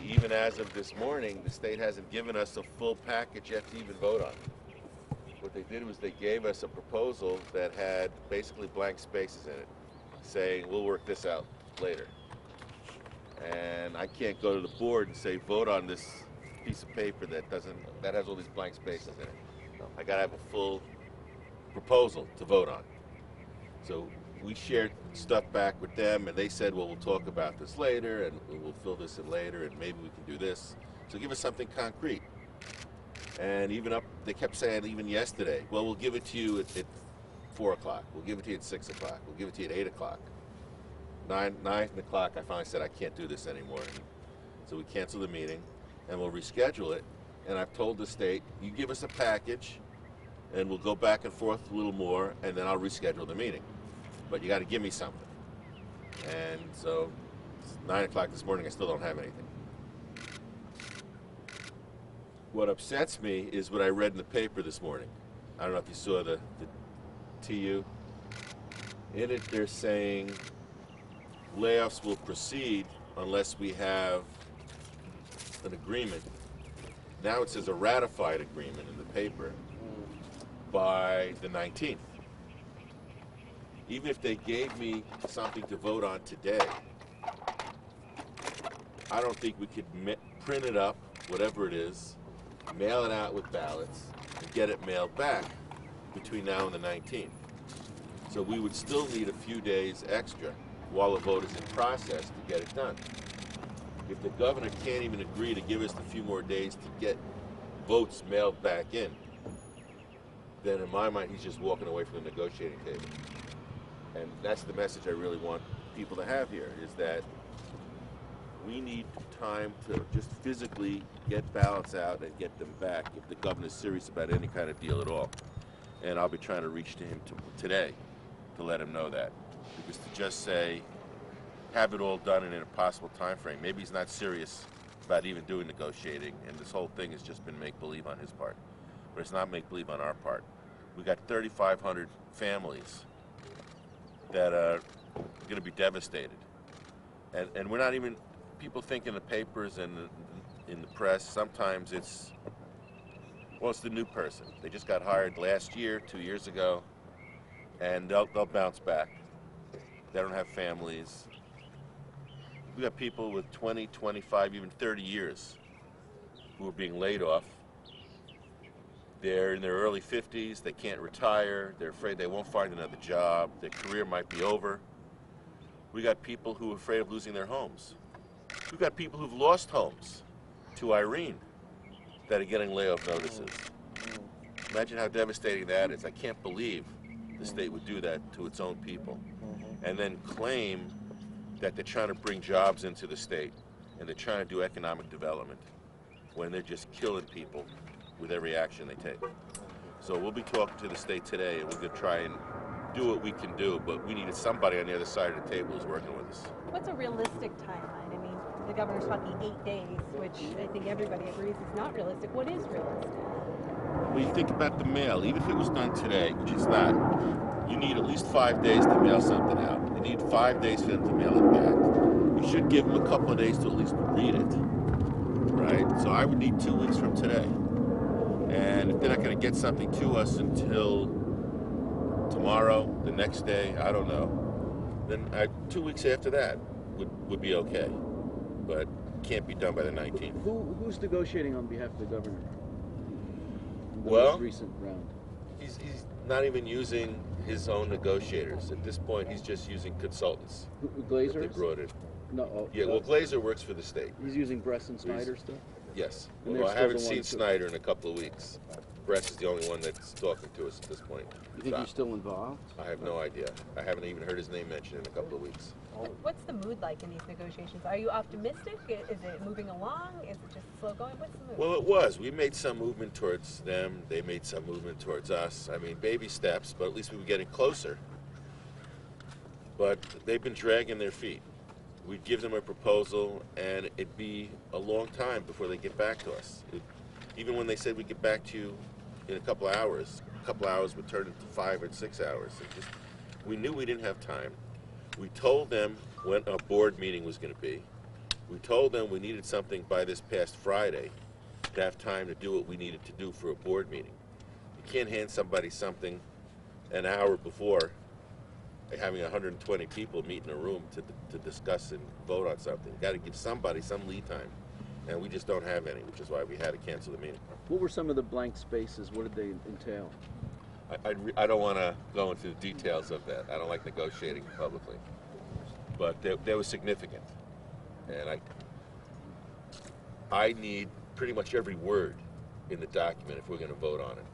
Even as of this morning, the state hasn't given us a full package yet to even vote on. What they did was they gave us a proposal that had basically blank spaces in it, saying we'll work this out later. And I can't go to the board and say vote on this piece of paper that has all these blank spaces in it. No, I gotta have a full proposal to vote on. So we shared stuff back with them, and they said, well, we'll talk about this later, and we'll fill this in later, and maybe we can do this. So give us something concrete. And they kept saying even yesterday, well, we'll give it to you at 4 o'clock. We'll give it to you at 6 o'clock. We'll give it to you at 8 o'clock. 9 o'clock, I finally said, I can't do this anymore. So we canceled the meeting, and we'll reschedule it. And I've told the state, you give us a package, and we'll go back and forth a little more, and then I'll reschedule the meeting. But you got to give me something. And so it's 9 o'clock this morning, I still don't have anything. What upsets me is what I read in the paper this morning. I don't know if you saw the TU. In it, they're saying layoffs will proceed unless we have an agreement. Now it says a ratified agreement in the paper by the 19th. Even if they gave me something to vote on today, I don't think we could print it up, whatever it is, mail it out with ballots, and get it mailed back between now and the 19th. So we would still need a few days extra while the vote is in process to get it done. If the governor can't even agree to give us a few more days to get votes mailed back in, then in my mind, he's just walking away from the negotiating table. And that's the message I really want people to have here, is that we need time to just physically get ballots out and get them back if the governor's serious about any kind of deal at all. And I'll be trying to reach to him today to let him know that. Because to just say, have it all done in an impossible time frame, maybe he's not serious about even doing negotiating, and this whole thing has just been make-believe on his part. But it's not make-believe on our part. We got 3,500 families that are going to be devastated. And we're not even, people think in the papers and in the press, sometimes it's the new person. They just got hired last year, 2 years ago, and they'll bounce back. They don't have families. We got people with 20, 25, even 30 years who are being laid off. They're in their early 50s, they can't retire, they're afraid they won't find another job, their career might be over. We got people who are afraid of losing their homes. We've got people who've lost homes to Irene that are getting layoff notices. Imagine how devastating that is. I can't believe the state would do that to its own people. And then claim that they're trying to bring jobs into the state and they're trying to do economic development when they're just killing people with every action they take. So we'll be talking to the state today, and we're going to try and do what we can do, but we needed somebody on the other side of the table who's working with us. What's a realistic timeline? I mean, the governor's talking 8 days, which I think everybody agrees is not realistic. What is realistic? Well, you think about the mail. Even if it was done today, which it's not, you need at least 5 days to mail something out. You need 5 days for them to mail it back. You should give them a couple of days to at least read it, right? So I would need 2 weeks from today. And if they're not going to get something to us until tomorrow, the next day, I don't know, then 2 weeks after that would be okay. But can't be done by the 19th. Who's negotiating on behalf of the governor? The Well, most recent round. He's not even using his own negotiators. At this point, he's just using consultants. Glazer? They brought in. No. Yeah, well, Glazer works for the state. He's using Bress and Snyder stuff? Yes. And Well, I they're haven't still the seen ones who- Snyder in a couple of weeks. Bress is the only one that's talking to us at this point. You think he's still involved? I have no idea. I haven't even heard his name mentioned in a couple of weeks. What's the mood like in these negotiations? Are you optimistic? Is it moving along? Is it just slow going? What's the mood? Well, it was. We made some movement towards them. They made some movement towards us. I mean, baby steps, but at least we were getting closer. But they've been dragging their feet. We'd give them a proposal, and it'd be a long time before they get back to us. Even when they said we'd get back to you in a couple hours would turn into 5 or 6 hours. We knew we didn't have time. We told them when a board meeting was going to be. We told them we needed something by this past Friday to have time to do what we needed to do for a board meeting. You can't hand somebody something an hour before having 120 people meet in a room to discuss and vote on something. You got to give somebody some lead time, and we just don't have any, which is why we had to cancel the meeting. What were some of the blank spaces? What did they entail? I don't want to go into the details of that. I don't like negotiating publicly, but they were significant, and I need pretty much every word in the document if we're going to vote on it.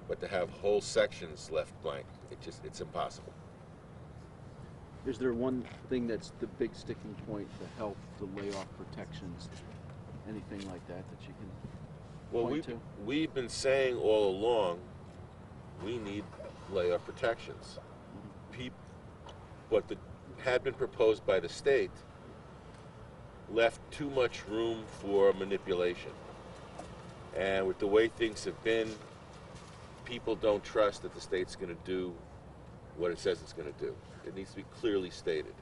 But to have whole sections left blank, it's impossible. Is there one thing that's the big sticking point, the health, the layoff protections, anything like that that you can point to? We've been saying all along we need layoff protections. What had been proposed by the state left too much room for manipulation. And with the way things have been, people don't trust that the state's going to do what it says it's going to do. It needs to be clearly stated.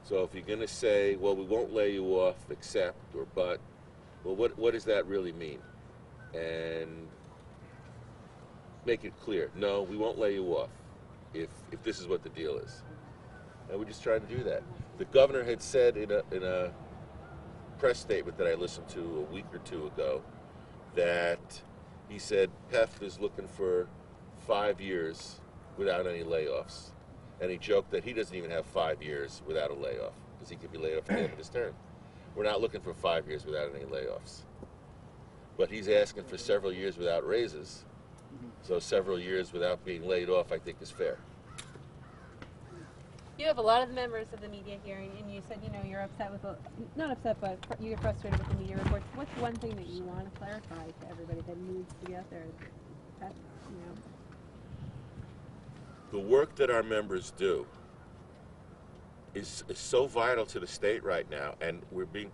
So if you're going to say, well, we won't lay you off except or but, well, what does that really mean? And make it clear. No, we won't lay you off if this is what the deal is. And we're just trying to do that. The governor had said in a press statement that I listened to a week or two ago that he said PEF is looking for 5 years without any layoffs. And he joked that he doesn't even have 5 years without a layoff because he could be laid off at the end of his term. We're not looking for 5 years without any layoffs. But he's asking for several years without raises. So several years without being laid off, I think, is fair. You have a lot of the members of the media here, and you said, you're upset with, not upset, but you're frustrated with the media reports. What's one thing that you want to clarify to everybody that needs to be out there? The work that our members do is so vital to the state right now, and we've been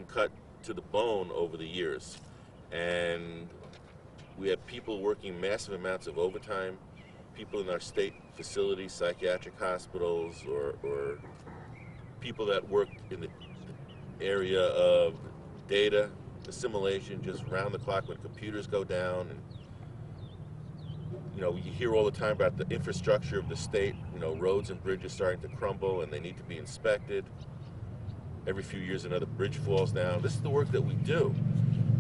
cut to the bone over the years. And we have people working massive amounts of overtime, people in our state facilities, psychiatric hospitals, or people that work in the area of data assimilation, just round the clock when computers go down. And you hear all the time about the infrastructure of the state, roads and bridges starting to crumble and they need to be inspected. Every few years another bridge falls down. This is the work that we do.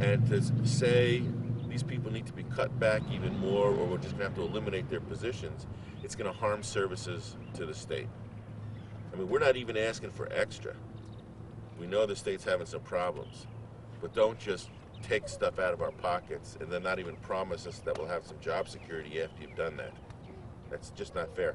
And to say these people need to be cut back even more, or we're just going to have to eliminate their positions, it's going to harm services to the state. I mean, we're not even asking for extra. We know the state's having some problems, but don't just take stuff out of our pockets and then not even promise us that we'll have some job security after you've done that. That's just not fair.